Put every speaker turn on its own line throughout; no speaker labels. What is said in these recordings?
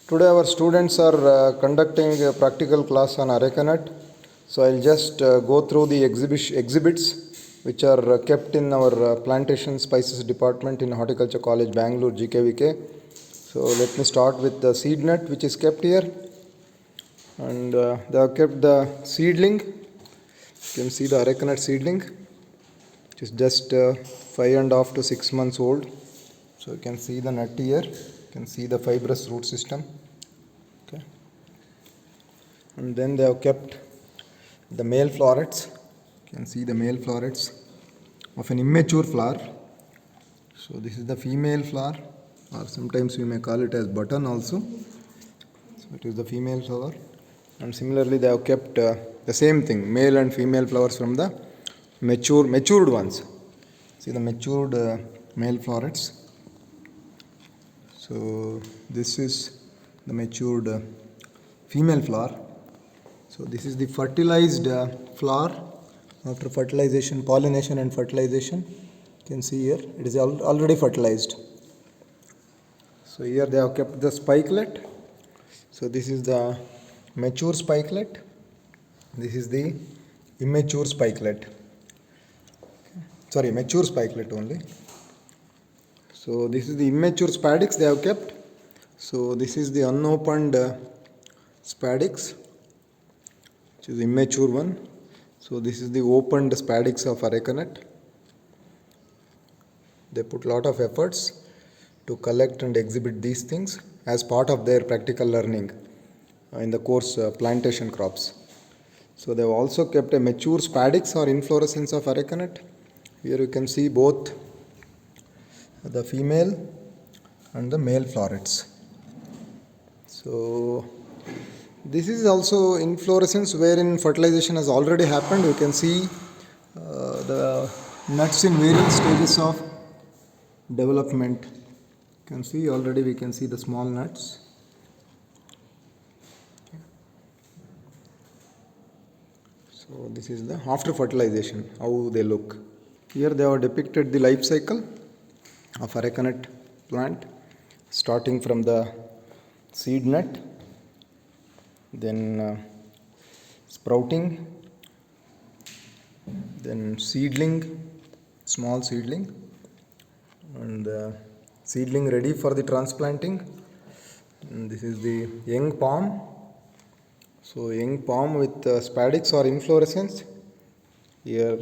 Today our students are conducting a practical class on Arecanut. So I'll just go through the exhibits which are kept in our plantation spices department in Horticulture College Bangalore GKVK. So let me start with the seed nut which is kept here, and they have kept the seedling. You can see the Arecanut seedling, which is just 5.5 to 6 months old. So you can see the nut here. You can see the fibrous root system. Okay. And then they have kept the male florets. You can see the male florets of an immature flower. So this is the female flower, or sometimes we may call it as button also. So it is the female flower. And similarly they have kept the same thing, male and female flowers from the matured ones. See the matured male florets. So this is the matured female flower. So this is the fertilized flower after fertilization, pollination and fertilization. You can see here it is already fertilized. So here they have kept the spikelet. So this is the mature spikelet. This is the immature spikelet. Sorry, mature spikelet only. So this is the immature spadix they have kept. So this is the unopened spadix, which is the immature one. So this is the opened spadix of Arecanut. They put a lot of efforts to collect and exhibit these things as part of their practical learning in the course plantation crops. So they have also kept a mature spadix or inflorescence of Arecanut. Here you can see both the female and the male florets. So this is also inflorescence wherein fertilization has already happened. You can see the nuts in various stages of development. You can see already, we can see the small nuts. So this is the after fertilization, how they look. Here they have depicted the life cycle of Arecanut plant, starting from the seed nut, then sprouting, then seedling, small seedling, and seedling ready for the transplanting. And this is the young palm. So young palm with spadix or inflorescence. Here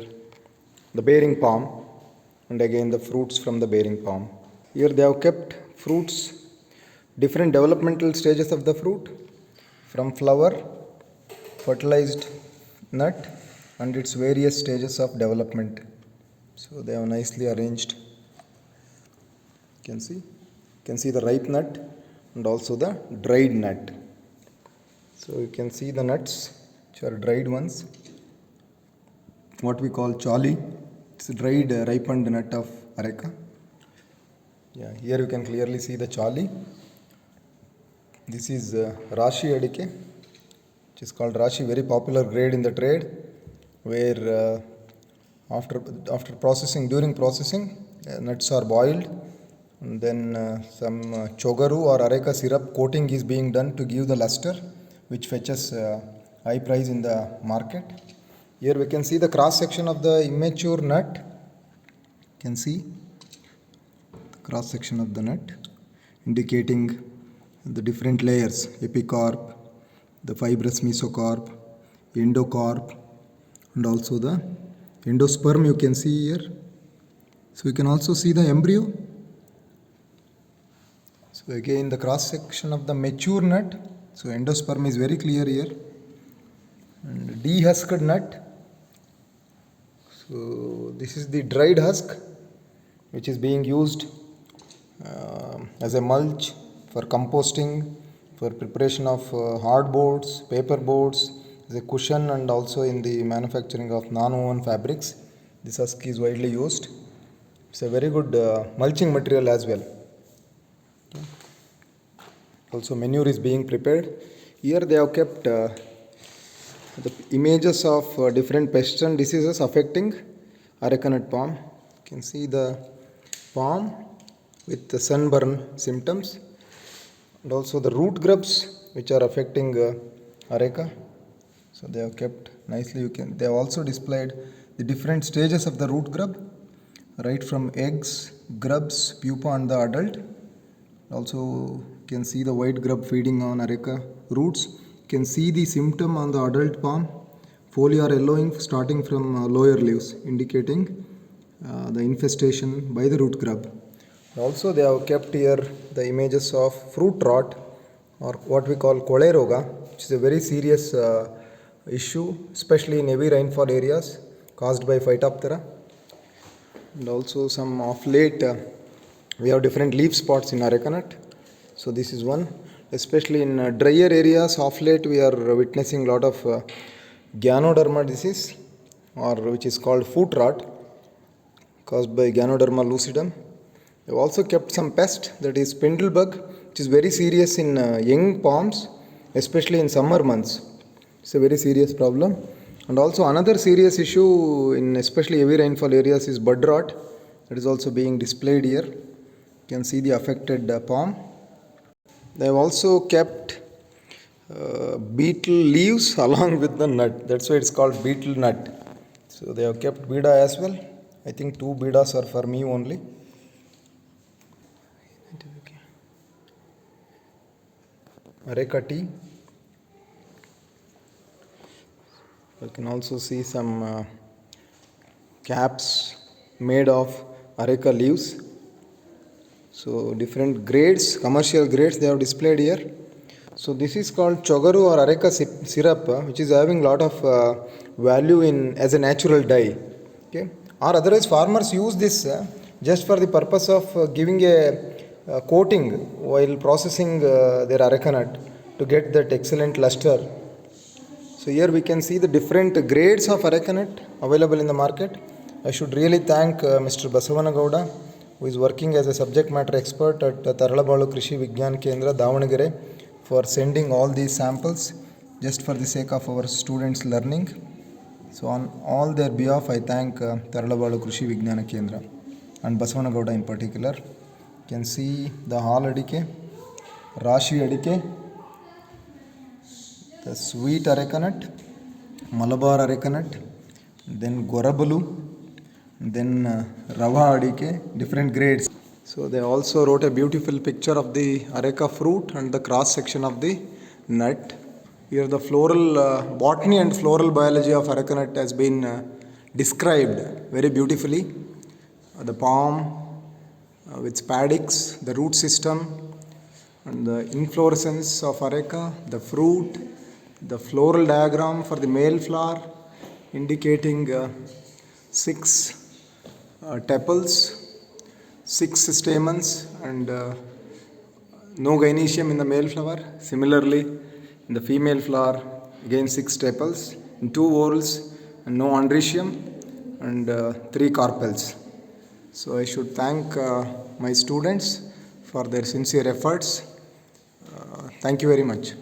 the bearing palm, and again the fruits from the bearing palm. Here they have kept fruits, different developmental stages of the fruit, from flower, fertilized nut, and its various stages of development. So they have nicely arranged. You can see the ripe nut and also the dried nut. So you can see the nuts which are dried ones, what we call chali. It's a dried ripened nut of Areca. Yeah, here you can clearly see the chali. This is Rashi Adike, which is called Rashi, very popular grade in the trade, where after processing, during processing, nuts are boiled, and then some Chogaru or Areca syrup coating is being done to give the luster, which fetches high price in the market. Here we can see the cross section of the immature nut. You can see the cross section of the nut, indicating the different layers: epicarp, the fibrous mesocarp, endocarp, and also the endosperm you can see here. So you can also see the embryo. So again the cross section of the mature nut. So endosperm is very clear here. And dehusked nut. So this is the dried husk, which is being used as a mulch for composting, for preparation of hardboards, paper boards, as a cushion, and also in the manufacturing of non-woven fabrics. This husk is widely used. It's a very good mulching material as well. Also manure is being prepared. Here they have kept the images of different pests and diseases affecting Arecanut palm. You can see the palm with the sunburn symptoms. and also the root grubs which are affecting areca. So they have kept nicely. They have also displayed the different stages of the root grub, right from eggs, grubs, pupa and the adult. Also you can see the white grub feeding on areca roots. You can see the symptom on the adult palm. Foliar yellowing starting from lower leaves, indicating the infestation by the root grub. Also they have kept here the images of fruit rot, or what we call choleroga, which is a very serious issue, especially in heavy rainfall areas caused by Phytophthora. And also some of late we have different leaf spots in Arecanut. So this is one, especially in drier areas. Of late we are witnessing a lot of Ganoderma disease, or which is called foot rot, caused by Ganoderma lucidum. We have also kept some pest, that is spindle bug, which is very serious in young palms, especially in summer months. It's a very serious problem. And also another serious issue in especially heavy rainfall areas is bud rot. That is also being displayed here. You can see the affected palm. They have also kept beetle leaves along with the nut. That's why it's called beetle nut. So they have kept bida as well. I think 2 bidas are for me only. Areca tea. You can also see some caps made of areca leaves. So different grades, commercial grades they have displayed here. So this is called Chogara or areca syrup, which is having lot of value in as a natural dye. Okay, or otherwise farmers use this just for the purpose of giving a coating while processing their arecanut to get that excellent luster. So here we can see the different grades of arecanut available in the market. I should really thank Mr. Basavanagowda, who is working as a subject matter expert at Taralabalu Krishi Vigyan Kendra, Davanagere, for sending all these samples just for the sake of our students' learning. So on all their behalf, I thank Taralabalu Krishi Vigyana Kendra and Basavanagowda in particular. You can see the Hall Adike, Rashi Adike, the sweet arecanut, Malabar arecanut, then Gorabalu, then Rava Adike, different grades. So they also wrote a beautiful picture of the areca fruit and the cross section of the nut. Here the floral botany and floral biology of arecanut has been described very beautifully. The palm with spadix, the root system, and the inflorescence of areca, the fruit, the floral diagram for the male flower indicating 6 tepals, 6 stamens, and no gynoecium in the male flower. Similarly, in the female flower, again 6 tepals, 2 whorls, and no androecium, and 3 carpels. So I should thank my students for their sincere efforts. Thank you very much.